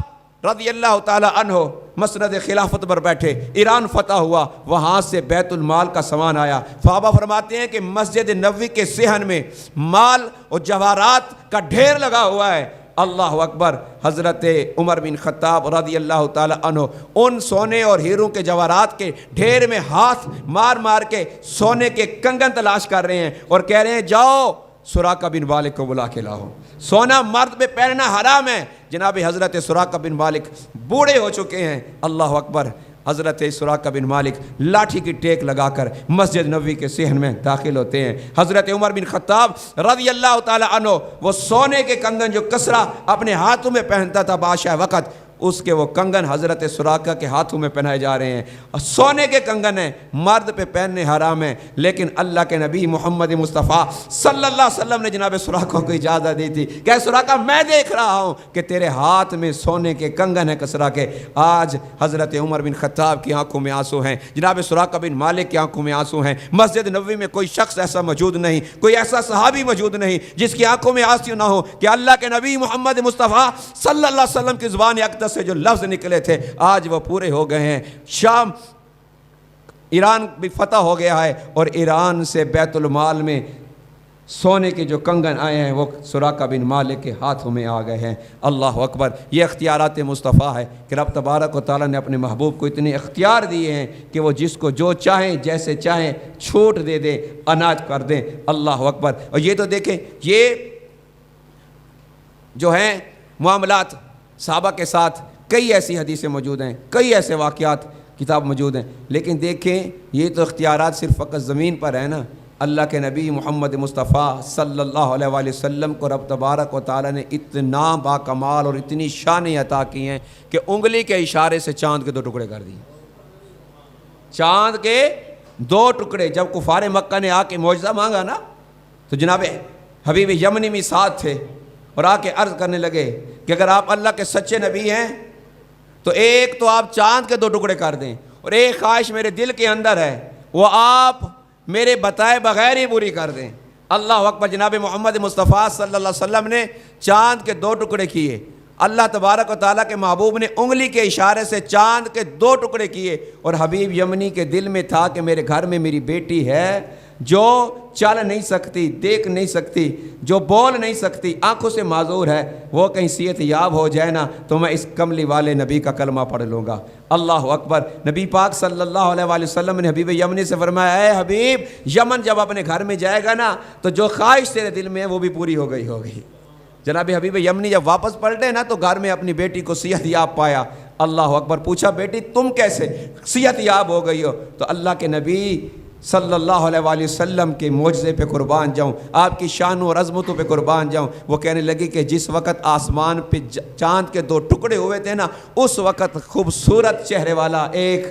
رضی اللہ تعالی عنہ مسند خلافت پر بیٹھے، ایران فتح ہوا، وہاں سے بیت المال کا سامان آیا۔ صحابہ فرماتے ہیں کہ مسجد نبوی کے صحن میں مال اور جواہرات کا ڈھیر لگا ہوا ہے۔ اللہ اکبر۔ حضرت عمر بن خطاب رضی اللہ تعالی عنہ ان سونے اور ہیروں کے جواہرات کے ڈھیر میں ہاتھ مار مار کے سونے کے کنگن تلاش کر رہے ہیں اور کہہ رہے ہیں جاؤ سراقہ بن مالک کو بلا کے لاؤ، سونا مرد پہ پہننا حرام ہے۔ جناب حضرت سراقہ بن مالک بوڑھے ہو چکے ہیں۔ اللہ اکبر۔ حضرت سراقہ بن مالک لاٹھی کی ٹیک لگا کر مسجد نبوی کے صحن میں داخل ہوتے ہیں۔ حضرت عمر بن خطاب رضی اللہ تعالی عنہ وہ سونے کے کنگن جو کسرا اپنے ہاتھوں میں پہنتا تھا بادشاہ وقت، اس کے وہ کنگن حضرت سراقہ کے ہاتھوں میں پہنائے جا رہے ہیں۔ سونے کے کنگن ہیں، مرد پہ پہننے حرام ہیں، لیکن اللہ کے نبی محمد مصطفیٰ صلی اللہ علیہ وسلم نے جناب سراقہ کو اجازت دی تھی کہ سراقہ میں دیکھ رہا ہوں کہ تیرے ہاتھ میں سونے کے کنگن ہیں کسرا کے۔ آج حضرت عمر بن خطاب کی آنکھوں میں آنسو ہیں، جناب سراقہ بن مالک کی آنکھوں میں آنسو ہیں۔ مسجد نبوی میں کوئی شخص ایسا موجود نہیں، کوئی ایسا صحابی موجود نہیں جس کی آنکھوں میں آنسو نہ ہو کہ اللہ کے نبی محمد مصطفیٰ صلی اللہ علیہ وسلم کی زبان اقدس سے جو لفظ نکلے تھے آج وہ پورے ہو گئے ہیں۔ شام ایران بھی فتح ہو گیا ہے اور ایران سے بیت المال میں سونے کے جو کنگن آئے ہیں وہ سراقہ بن مالک کے ہاتھوں میں آ گئے ہیں۔ اللہ اکبر۔ یہ اختیارات مصطفیٰ ہے کہ رب تبارک و تعالیٰ نے اپنے محبوب کو اتنے اختیار دیے ہیں کہ وہ جس کو جو چاہیں جیسے چاہیں چھوٹ دے دیں، عنایت کر دیں۔ اللہ اکبر۔ اور یہ تو دیکھیں، یہ جو ہیں معاملات صحابہ کے ساتھ کئی ایسی حدیثیں موجود ہیں، کئی ایسے واقعات کتاب موجود ہیں، لیکن دیکھیں یہ تو اختیارات صرف فقط زمین پر ہے نا۔ اللہ کے نبی محمد مصطفیٰ صلی اللہ علیہ وآلہ وسلم کو رب تبارک و تعالیٰ نے اتنا باکمال اور اتنی شانیں عطا کی ہیں کہ انگلی کے اشارے سے چاند کے 2 ٹکڑے کر دیے۔ چاند کے 2 ٹکڑے۔ جب کفار مکہ نے آ کے معجزہ مانگا نا تو جناب حبیب یمنی بھی ساتھ تھے اور آ کے عرض کرنے لگے کہ اگر آپ اللہ کے سچے نبی ہیں تو ایک تو آپ چاند کے 2 ٹکڑے کر دیں، اور ایک خواہش میرے دل کے اندر ہے وہ آپ میرے بتائے بغیر ہی پوری کر دیں۔ اللہ اکبر۔ جناب محمد مصطفیٰ صلی اللہ علیہ وسلم نے چاند کے 2 ٹکڑے کیے اللہ تبارک و تعالیٰ کے محبوب نے انگلی کے اشارے سے چاند کے 2 ٹکڑے کیے، اور حبیب یمنی کے دل میں تھا کہ میرے گھر میں میری بیٹی ہے جو چل نہیں سکتی، دیکھ نہیں سکتی، جو بول نہیں سکتی، آنکھوں سے معذور ہے، وہ کہیں صحت یاب ہو جائے نا تو میں اس کملی والے نبی کا کلمہ پڑھ لوں گا۔ اللہ اکبر۔ نبی پاک صلی اللہ علیہ وآلہ وسلم نے حبیب یمنی سے فرمایا، اے حبیب، یمن جب اپنے گھر میں جائے گا نا تو جو خواہش تیرے دل میں ہے وہ بھی پوری ہو گئی ہوگی۔ جناب حبیب یمنی جب واپس پلٹے نا تو گھر میں اپنی بیٹی کو صحت یاب پایا۔ اللہ اکبر۔ پوچھا، بیٹی تم کیسے صحت یاب ہو گئی ہو؟ تو اللہ کے نبی صلی اللہ علیہ وآلہ وسلم کے معجزے پہ قربان جاؤں، آپ کی شان اور عظمتوں پہ قربان جاؤں۔ وہ کہنے لگی کہ جس وقت آسمان پہ چاند کے 2 ٹکڑے ہوئے تھے نا، اس وقت خوبصورت چہرے والا ایک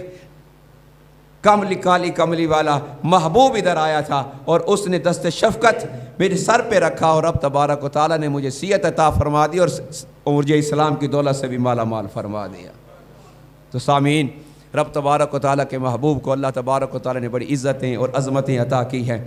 کالی کملی والا محبوب ادھر آیا تھا، اور اس نے دست شفقت میرے سر پہ رکھا، اور رب تبارک و تعالیٰ نے مجھے صحت عطا فرما دی، اور مجھے اسلام کی دولت سے بھی مالا مال فرما دیا۔ تو سامعین، رب تبارک و تعالیٰ کے محبوب کو اللہ تبارک و تعالیٰ نے بڑی عزتیں اور عظمتیں عطا کی ہیں۔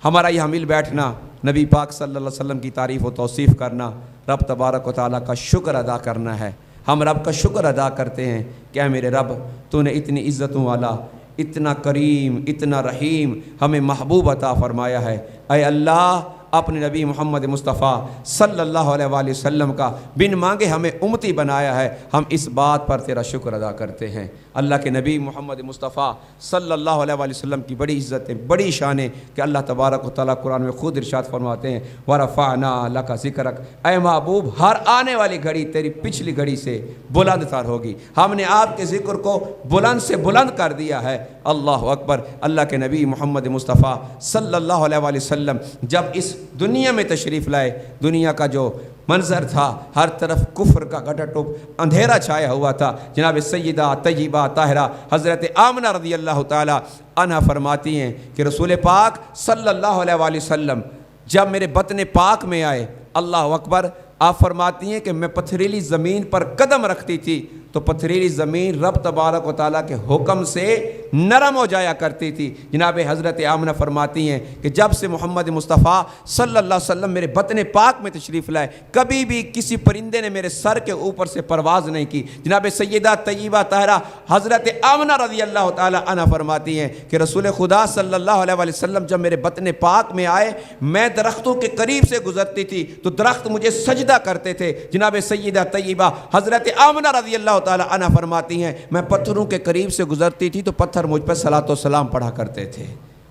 ہمارا یہاں مل بیٹھنا، نبی پاک صلی اللہ علیہ وسلم کی تعریف و توصیف کرنا، رب تبارک و تعالیٰ کا شکر ادا کرنا ہے۔ ہم رب کا شکر ادا کرتے ہیں کہ اے میرے رب، تو نے اتنی عزتوں والا، اتنا کریم، اتنا رحیم ہمیں محبوب عطا فرمایا ہے۔ اے اللہ، اپنے نبی محمد مصطفیٰ صلی اللہ علیہ وآلہ وسلم کا بن مانگے ہمیں امتی بنایا ہے، ہم اس بات پر تیرا شکر ادا کرتے ہیں۔ اللہ کے نبی محمد مصطفیٰ صلی اللہ علیہ وآلہ وسلم کی بڑی عزتیں، بڑی شانیں کہ اللہ تبارک و تعالیٰ قرآن میں خود ارشاد فرماتے ہیں، وَرَفَعْنَا لَكَ ذِكْرَكَ، اے محبوب، ہر آنے والی گھڑی تیری پچھلی گھڑی سے بلند تر ہوگی۔ ہم نے آپ کے ذکر کو بلند سے بلند کر دیا ہے۔ اللہ اکبر۔ اللہ کے نبی محمد مصطفیٰ صلی اللہ علیہ وآلہ وسلم جب اس دنیا میں تشریف لائے، دنیا کا جو منظر تھا، ہر طرف کفر کا گٹا ٹوپ اندھیرا چھایا ہوا تھا۔ جناب سیدہ طیبہ طاہرہ حضرت آمنہ رضی اللہ تعالی عنہ فرماتی ہیں کہ رسول پاک صلی اللہ علیہ وآلہ وسلم جب میرے بطن پاک میں آئے، اللہ اکبر، آپ فرماتی ہیں کہ میں پتھریلی زمین پر قدم رکھتی تھی تو پتھریلی زمین رب تبارک و تعالیٰ کے حکم سے نرم ہو جایا کرتی تھی۔ جناب حضرت آمنہ فرماتی ہیں کہ جب سے محمد مصطفیٰ صلی اللہ علیہ وسلم میرے بطن پاک میں تشریف لائے، کبھی بھی کسی پرندے نے میرے سر کے اوپر سے پرواز نہیں کی۔ جناب سیدہ طیبہ طاہرہ حضرت آمنہ رضی اللہ تعالی عنہ فرماتی ہیں کہ رسول خدا صلی اللہ علیہ وآلہ وسلم جب میرے بطن پاک میں آئے، میں درختوں کے قریب سے گزرتی تھی تو درخت مجھے سجدہ کرتے تھے۔ جناب سیدہ طیبہ حضرت آمنہ رضی اللہ تعالی عنہ فرماتی ہیں میں پتھروں کے قریب سے گزرتی تھی تو پتھر مجھ پر صلاۃ و سلام پڑھا کرتے تھے۔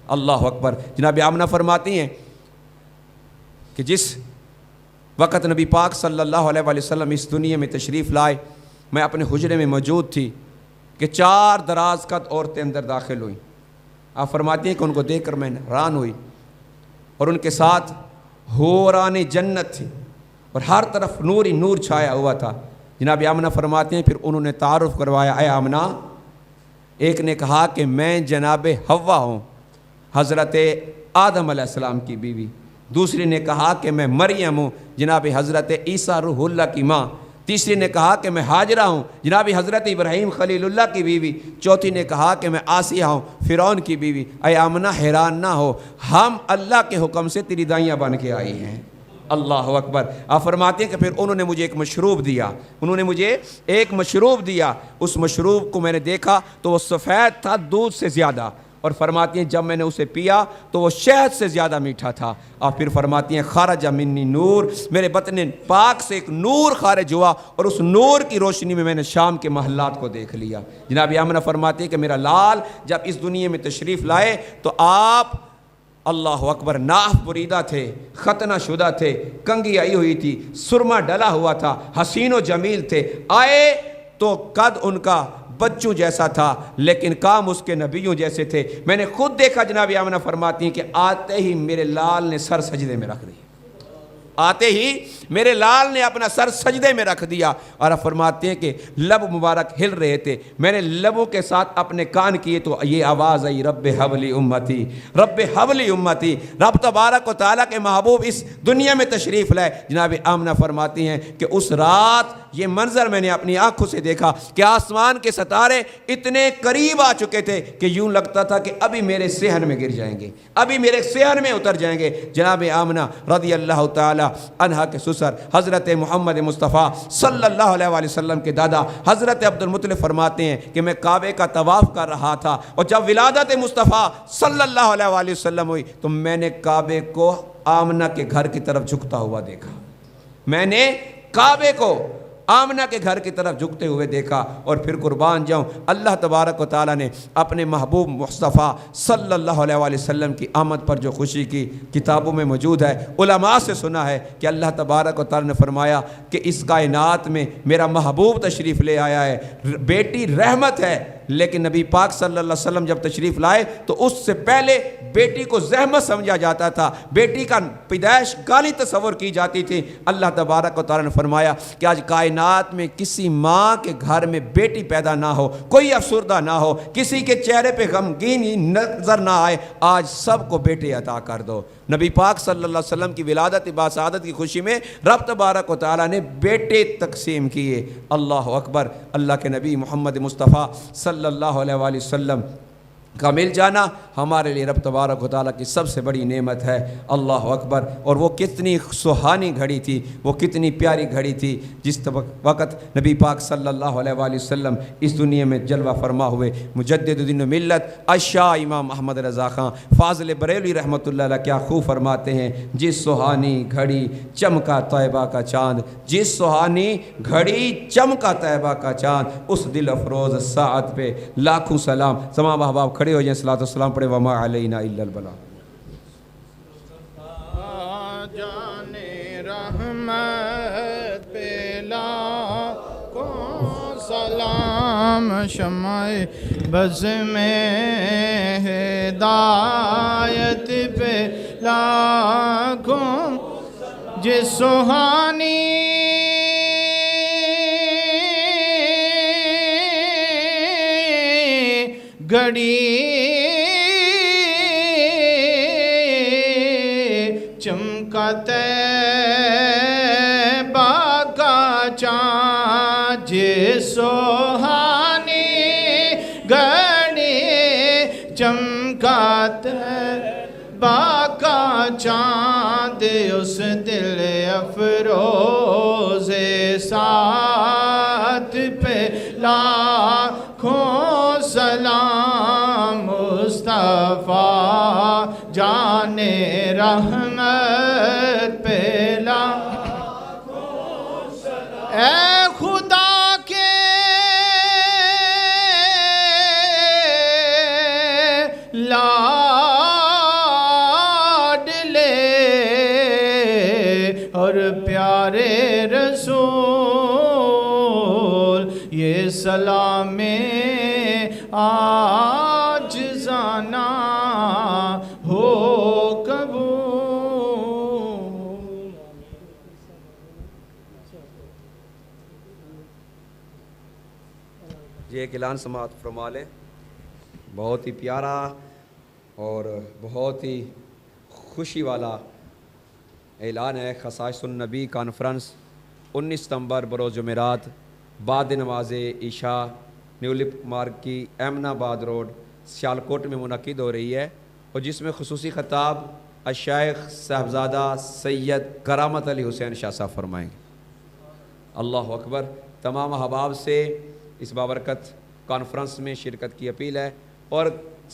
اللہ اکبر۔ جناب آمنہ فرماتی ہیں کہ جس وقت نبی پاک صلی اللہ علیہ وآلہ وسلم اس دنیا میں تشریف لائے، میں اپنے حجرے میں موجود تھی کہ 4 دراز قد عورتیں اندر داخل ہوئیں۔ آپ فرماتی ہیں کہ ان کو دیکھ کر میں حیران ہوئی، اور ان کے ساتھ حوران جنت تھی، اور ہر طرف نور ہی نور چھایا ہوا تھا۔ جناب آمنہ فرماتے ہیں پھر انہوں نے تعارف کروایا، اے آمنہ، ایک نے کہا کہ میں جناب حوا ہوں، حضرت آدم علیہ السلام کی بیوی۔ دوسری نے کہا کہ میں مریم ہوں، جناب حضرت عیسیٰ روح اللہ کی ماں۔ تیسری نے کہا کہ میں ہاجرہ ہوں، جناب حضرت ابراہیم خلیل اللہ کی بیوی۔ چوتھی نے کہا کہ میں آسیہ ہوں، فرعون کی بیوی۔ اے آمنہ حیران نہ ہو، ہم اللہ کے حکم سے تیری دائیاں بن کے آئی ہیں۔ اللہ اکبر۔ آپ فرماتے ہیں کہ پھر انہوں نے مجھے ایک مشروب دیا، اس مشروب کو میں نے دیکھا تو وہ سفید تھا دودھ سے زیادہ، اور فرماتی ہیں جب میں نے اسے پیا تو وہ شہد سے زیادہ میٹھا تھا۔ اور پھر فرماتی ہیں خارج منی نور، میرے بطن پاک سے ایک نور خارج ہوا، اور اس نور کی روشنی میں نے شام کے محلات کو دیکھ لیا۔ جناب آمنہ فرماتی ہیں کہ میرا لال جب اس دنیا میں تشریف لائے تو آپ اللہ اکبر ناف بریدہ تھے، ختنہ شدہ تھے، کنگھی آئی ہوئی تھی، سرما ڈلا ہوا تھا، حسین و جمیل تھے۔ آئے تو قد ان کا بچوں جیسا تھا لیکن کام اس کے نبیوں جیسے تھے۔ میں نے خود دیکھا، جناب آمنہ فرماتی ہیں کہ آتے ہی میرے لال نے سر سجدے میں رکھ دیا، آتے ہی میرے لال نے اپنا سر سجدے میں رکھ دیا، اور اب فرماتے ہیں کہ لب مبارک ہل رہے تھے، میں نے لبوں کے ساتھ اپنے کان کیے تو یہ آواز آئی، رب حبلی امتی، رب حبلی امتی۔ رب تبارک و تعالیٰ کے محبوب اس دنیا میں تشریف لائے۔ جناب آمنہ فرماتی ہیں کہ اس رات یہ منظر میں نے اپنی آنکھوں سے دیکھا کہ آسمان کے ستارے اتنے قریب آ چکے تھے کہ یوں لگتا تھا کہ ابھی میرے صحن میں گر جائیں گے، ابھی میرے صحن میں اتر جائیں گے۔ جناب آمنہ رضی اللہ تعالی تعالی عنہ کے سسر حضرت محمد مصطفیٰ صلی اللہ علیہ وآلہ وسلم کے دادا حضرت عبد المطلب فرماتے ہیں کہ میں کعبے کا طواف کر رہا تھا، اور جب ولادت مصطفیٰ صلی اللہ علیہ وآلہ وسلم ہوئی تو میں نے کعبے کو آمنہ کے گھر کی طرف جھکتا ہوا دیکھا، میں نے کعبے کو آمنہ کے گھر کی طرف جھکتے ہوئے دیکھا۔ اور پھر قربان جاؤں، اللہ تبارک و تعالیٰ نے اپنے محبوب مصطفیٰ صلی اللہ علیہ وآلہ وسلم کی آمد پر جو خوشی کی کتابوں میں موجود ہے، علماء سے سنا ہے کہ اللہ تبارک و تعالیٰ نے فرمایا کہ اس کائنات میں میرا محبوب تشریف لے آیا ہے، بیٹی رحمت ہے، لیکن نبی پاک صلی اللہ علیہ وسلم جب تشریف لائے تو اس سے پہلے بیٹی کو زحمت سمجھا جاتا تھا، بیٹی کا پیدائش گالی تصور کی جاتی تھی۔ اللہ تبارک و تعالیٰ نے فرمایا کہ آج کائنات میں کسی ماں کے گھر میں بیٹی پیدا نہ ہو، کوئی افسردہ نہ ہو، کسی کے چہرے پہ غمگینی نظر نہ آئے، آج سب کو بیٹے عطا کر دو۔ نبی پاک صلی اللہ علیہ وسلم کی ولادت باسعادت کی خوشی میں رب تبارک و تعالیٰ نے بیٹے تقسیم کیے۔ اللہ اکبر، اللہ کے نبی محمد مصطفیٰ صلی اللہ علیہ وآلہ وسلم کا مل جانا ہمارے لیے رب تبارک و تعالیٰ کی سب سے بڑی نعمت ہے۔ اللہ اکبر، اور وہ کتنی سہانی گھڑی تھی، وہ کتنی پیاری گھڑی تھی جس وقت نبی پاک صلی اللہ علیہ وآلہ وسلم اس دنیا میں جلوہ فرما ہوئے۔ مجدد دین و ملت اشاہ امام احمد رضا خان فاضل بریلوی رحمۃ اللہ علیہ کیا خوب فرماتے ہیں، جس سہانی گھڑی چمکا طیبہ کا چاند، جس سہانی گھڑی چمکا طیبہ کا چاند، اس دل افروز ساعت پہ لاکھوں سلام۔ تمام احباب کھڑے ہو جائیں، صلاۃ والسلام پڑھیں، وما علینا الا البلاغ۔ جانے رحمت پہ لاکھوں سلام، شمع بز میں ہدایت پہ لاکھوں، جس سہانی گھڑی چمکا طیبہ کا چاند، جس سہانی گھڑی چمکا طیبہ کا چاند، اس دل افروز ساتھ پہ لاکھوں سلام، مصطفیٰ جان رحمت پہ لاکھوں سلام۔ اے خدا کے لاڈلے اور پیارے رسول، یہ سلام عاجزانہ ہو قبول۔ یہ ایک اعلان سماعت فرما لیں، بہت ہی پیارا اور بہت ہی خوشی والا اعلان ہے۔ خصائص النبی کانفرنس 19 ستمبر بروز جمعرات بعد نماز عشاء نیو لپ مارگ کی امن آباد روڈ سیالکوٹ میں منعقد ہو رہی ہے، اور جس میں خصوصی خطاب الشیخ صاحبزادہ سید کرامت علی حسین شاہ صاحب فرمائیں گے۔ اللہ اکبر، تمام احباب سے اس بابرکت کانفرنس میں شرکت کی اپیل ہے، اور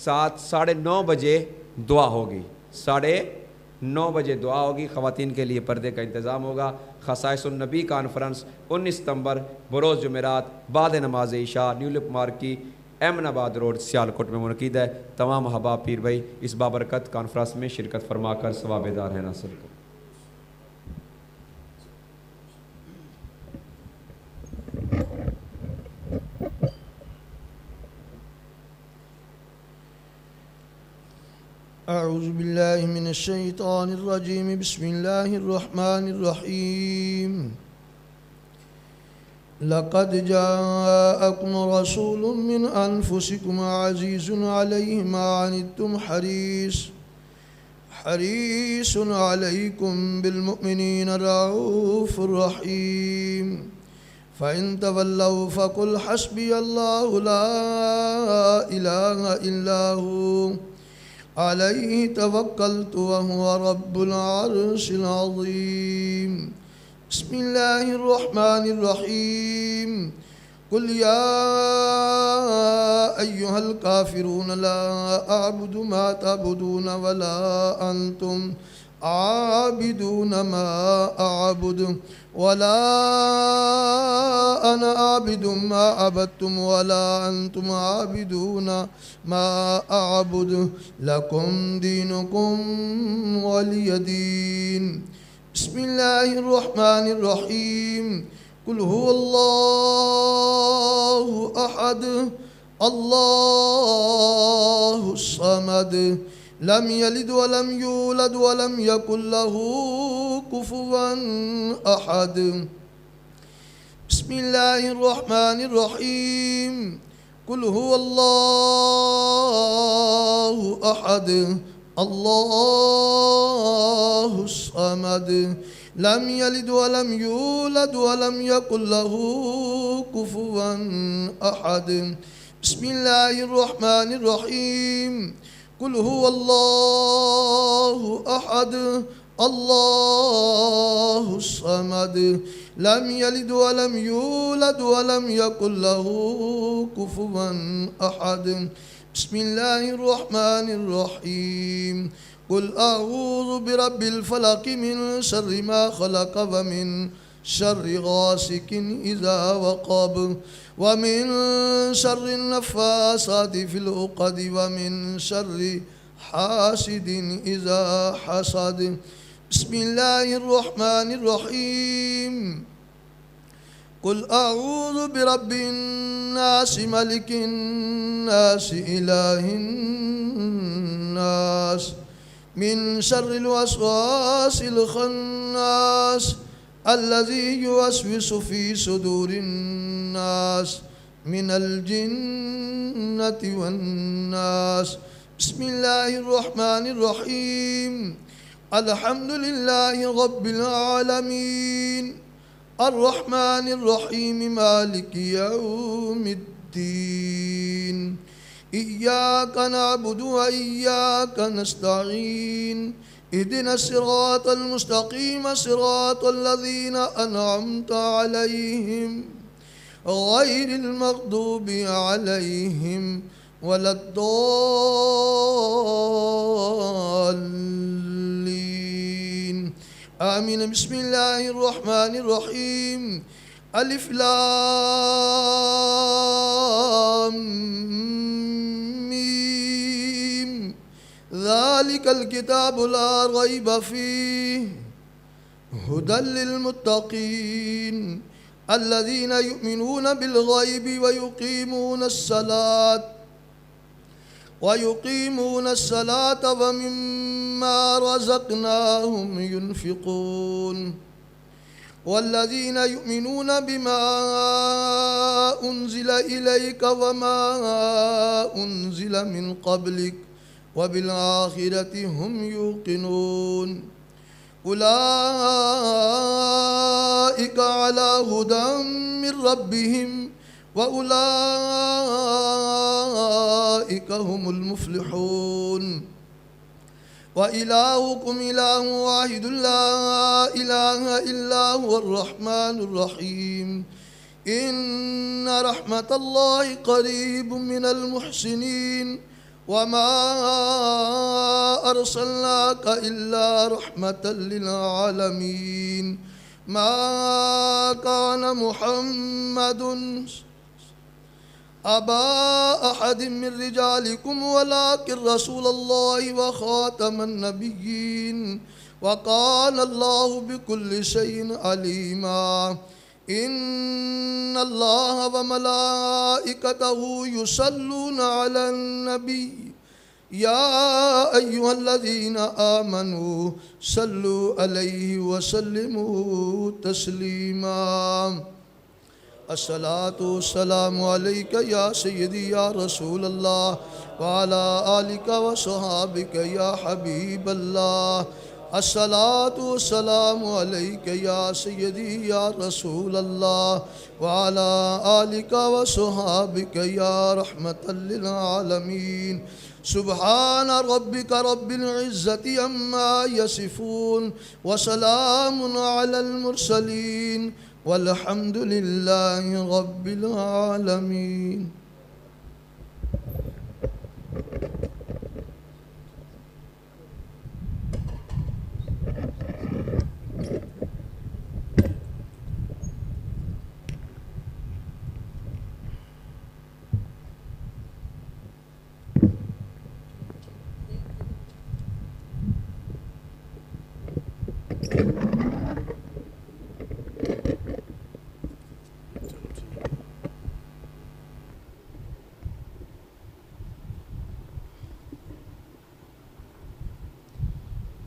9:30 بجے دعا ہوگی، 9:30 بجے دعا ہوگی، خواتین کے لیے پردے کا انتظام ہوگا۔ خصائص النبی کانفرنس 19 ستمبر بروز جمعرات بعد نماز عشاء نیو لپ مارگ کی امن آباد روڈ سیالکوٹ میں منعقد ہے۔ تمام احباب پیر بھائی اس بابرکت کانفرنس میں شرکت فرما کر ثواب دار ہیں حاصل کریں۔ اعوذ باللہ من الشیطان الرجیم، بسم اللہ الرحمن الرحیم۔ لقد جاءکم رسول من انفسکم عزیز علیہ ما عنتم حریص علیکم بالمؤمنین رؤوف الرحیم۔ فإن تولوا فقل حسبی اللہ لا الہ الا هو عليه توكلت وهو رب العرش العظيم. بسم الله الرحمن الرحيم. قل يا أيها الكافرون لا أعبد ما تعبدون ولا أنتم عابدون ما أعبد ولا أنا عابد ما عبدتم ولا أنتم عابدون ما أعبد لكم دينكم ولي دين. بسم الله الرحمن الرحيم. قل هو الله أحد الله الصمد لم يلد ولم يولد ولم يكن له كفوا أحد. بسم الله الرحمن الرحيم. قل هو الله أحد الله الصمد لم يلد ولم يولد ولم يكن له كفوا أحد. بسم الله الرحمن الرحيم. قل هو الله أحد الله الصمد لم يلد ولم يولد ولم يكن له كفوا أحد. بسم الله الرحمن الرحيم. قل أعوذ برب الفلق من شر ما خلق ومن شر غاسق إذا وقب ومن شر النفاثات في العقد ومن شر حاسد إذا حسد. بسم الله الرحمن الرحيم. قل أعوذ برب الناس ملك الناس إله الناس من شر الوسواس الخناس الذي يوسوس في صدور الناس من الجنة والناس. بسم الله الرحمن الرحيم. الحمد لله رب العالمين الرحمن الرحيم مالك يوم الدين إياك نعبد وإياك نستعين اهدنا الصراط المستقيم صراط الذين أنعمت عليهم غير المغضوب عليهم ولا الضالين آمين. بسم الله الرحمن الرحيم. ألف لام ميم ذلك الكتاب لا ريب فيه هدى للمتقين الذين يؤمنون بالغيب ويقيمون الصلاة ومما رزقناهم ينفقون والذين يؤمنون بما أنزل إليك وما أنزل من قبلك وبالآخرة هم يوقنون أولئك على هدى من ربهم وأولئك هم المفلحون. وإلهكم إله واحد لا إله إلا هو الرحمن الرحيم. إن رحمة الله قريب من المحسنين وما أرسلناك إلا رحمة للعالمين. ما كان محمد أبا أحد من رجالكم ولكن رسول الله وخاتم النبيين وكان الله بكل شيء عليما. إن الله وملائكته يصلون على النبي يا أيها الذين آمنوا صلوا عليه وسلموا تسليما. الصلاة والسلام عليك يا سيدي يا رسول الله وعلى آلك وصحابك يا حبيب الله. الصلاة والسلام عليك يا سيدي يا رسول الله وعلى آلك وصحابك يا رحمة للعالمين. سبحان ربك رب العزة عما يصفون وسلام على المرسلين والحمد لله رب العالمين.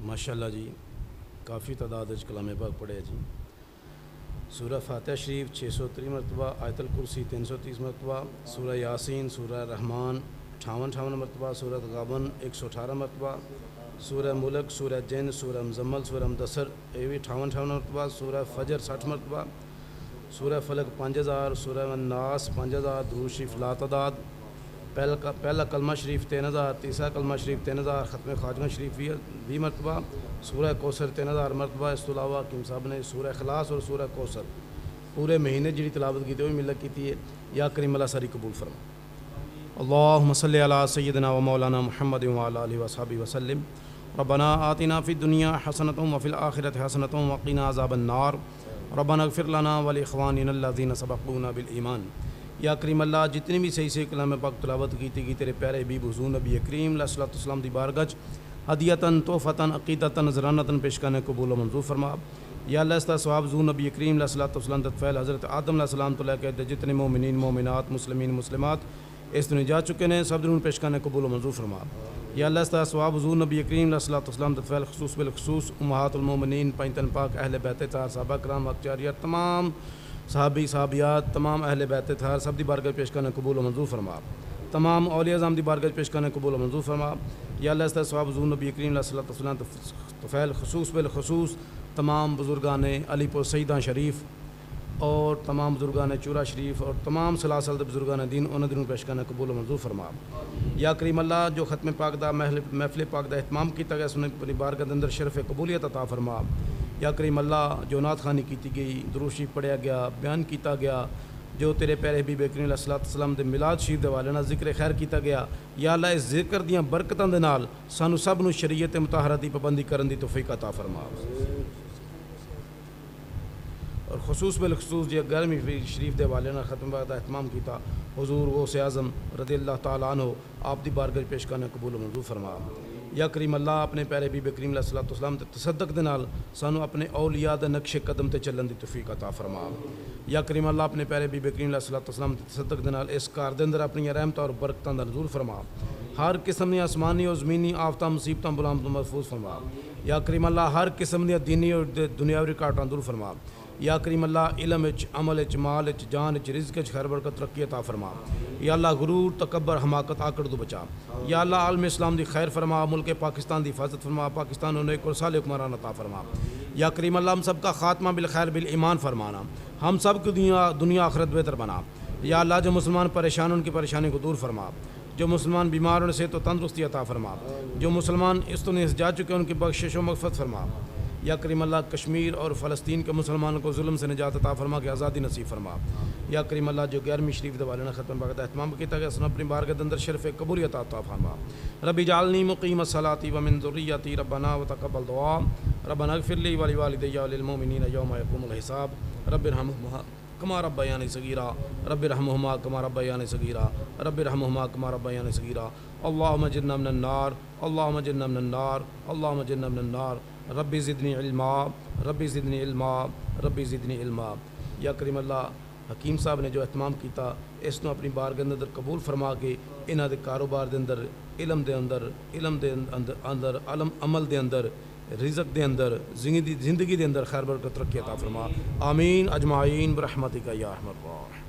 ماشاءاللہ جی کافی تعداد کلام پاک پڑھے جی. سورہ فاتحہ شریف 630 مرتبہ، آیت الکرسی 330 مرتبہ، سورہ یاسین، سورہ رحمان 58 مرتبہ، سورہ غابن 118 مرتبہ، سورہ ملک، سورہ جن، سورہ مزمل، سورہ مدثر یہ بھی 58 مرتبہ، سورہ فجر 60 مرتبہ، سورہ فلق 5000، سورہ الناس 5000، درود شریف لا تعداد، پہلا کلمہ شریف 3000، تیسرا کلمہ شریف 3000، ختم خواجہ شریف 20 مرتبہ، سورہ کوثر 3000 مرتبہ. اس کے علاوہ حکیم صاحب نے سورہ اخلاص اور سورہ کوثر پورے مہینے جڑی تلاوت کی وہ بھی ملت کی ہے. یا کریم اللہ ساری قبول فرما. اللہم صلی علی سیدنا و مولانا محمد وعلی آلہ وصحبہ وسلم. ربنا آتنا فی الدنیا حسنۃ وفی الآخرۃ حسنۃ وقنا عذاب النار. ربنا اغفر لنا ولاخواننا الذین سبقونا بالایمان. یا کریم اللہ جتنی بھی صحیح کلام پاک تلاوت کی تیرے پیارے حبیب حضور نبی کریم علیہ الصلوۃ والسلام دی بارگاہ ہدیتاً تحفتاً عقیدتاً نذرانتاً پیش کرنے قبول و منظور فرما. یا اللہ اس کا ثواب حضور نبی کریم علیہ الصلوۃ والسلام فعل حضرت آدم علیہ السلام تو لے کے جتنے مومنین مومنات مسلمین مسلمات اس دنیا جا چکے ہیں سب دنوں پیش کرنے قبول و منظور فرما. یا اللہ اس کا ثواب حضور نبی کریم علیہ الصلوۃ والسلام فعل خصوص بالخصوص امہات المومنین پنجتن پاک اہل بیت طاہر صحابہ کرام اختیاریہ تمام صحابی صحابیات تمام اہل بیت طاہر سب دی بارگاہ پیش کرنے قبول و منظور فرما. تمام اولیاء اعظام دی بارگاہ پیش کرنے قبول و منظور فرما. یا اللہ اس کا ثواب حضور نبی کریم علیہ الصلوۃ والسلام فعل خصوص بالخصوص تمام بزرگان علی پور سیدہ شریف اور تمام بزرگان چورا شریف اور تمام سلاسل بزرگان دین انہوں دنوں پیش کرنے قبول و منظور فرما. یا کریم اللہ جو ختم پاک دا محفل پاک دا اہتمام کیتا گیا سنیں اپنی بارگاہ اندر شرف قبولیت عطا فرما. یا کریم اللہ جو نعت خوانی کیتی گئی درود شریف پڑھیا گیا بیان کیتا گیا جو تیرے پیارے حبیب کریم علیہ الصلوۃ والسلام دے میلاد شریف دے حوالے نال ذکر خیر کیتا گیا. یا اللہ اس ذکر دیاں برکتاں دے نال سانو سب نو شریعت مطہرہ دی پابندی کرن دی توفیق عطا فرما. اور خصوص بالخصوص جو 11ویں شریف دے حوالے نال ختم پاک دا اہتمام کیتا حضور غوث اعظم رضی اللہ تعالیٰ عنہ آپ دی بارگاہ پیش کرنے قبول و منظور فرما. یا کریم اللہ اپنے پیارے حبیب کریم علیہ الصلوۃ والسلام تے تصدق دے نال سانو اپنے اولیاء دے نقش قدم تے چلن دی توفیق عطا فرما. یا کریم اللہ اپنے پیارے حبیب کریم علیہ الصلوۃ والسلام تے تصدق دے نال اس کار دے اندر اپنی رحمتاں اور برکتاں دا نزول فرما. ہر قسم دی آسمانی اور زمینی آفتاں مصیبتاں بلام تو محفوظ فرما. یا کریم اللہ ہر قسم دی دینی اور دنیاوی رکاوٹاں دور فرما. یا کریم اللہ علم وچ عمل وچ مال وچ جان وچ رزق وچ خیر برکت ترقی عطا فرما. یا اللہ غرور تکبر حماقت آکڑ تو بچا. یا اللہ عالم اسلام دی خیر فرما ملک پاکستان دی حفاظت فرما پاکستان انہیں ایک صالح حکمران عطا فرما. یا کریم اللہ ہم سب کا خاتمہ بالخیر بالایمان فرمانا ہم سب کو دنیا آخرت بہتر بنا. یا اللہ جو مسلمان پریشان ان کی پریشانی کو دور فرما. جو مسلمان بیمار ان سے تو تندرستی عطا فرما. جو مسلمان اس تو نہیں جا چکے ان کی بخشش و مغفرت فرما. یا کریم اللہ کشمیر اور فلسطین کے مسلمانوں کو ظلم سے نجات عطا فرما کہ آزادی نصیب فرما. یا کریم اللہ جو 11ویں شریف دوالے نے ختم پاک دا اہتمام کیتا گیا سن اپنی بارگاہ اندر شرف قبولیت عطا فرما. ربی جعلنی مقیم الصلاۃ ومن ذریتی ربنا وتقبل دعاء ربنا اغفر لی ولوالدی وللمؤمنین یوم یقوم الحساب. رب ارحمہما کما ربیانی صغیرا رب ارحمہما کما ربیانی صغیرا رب ارحمہما کما ربیانی صغیرا. اللہم اجرنا من النار اللہم اجرنا من النار اللہم اجرنا من النار. ربی زدنی علما ربی زدنی علما ربی زدنی علما. یا کریم اللہ حکیم صاحب نے جو اہتمام کیتا اس کو اپنی بارگاہ اندر قبول فرما کے انہاں دے کاروبار دے اندر علم دے اندر عمل دے اندر رزق دے اندر زندگی دے اندر خیر برکت ترقی عطا فرما. آمین اجمعین برحمتک یا ارحم الراحمین.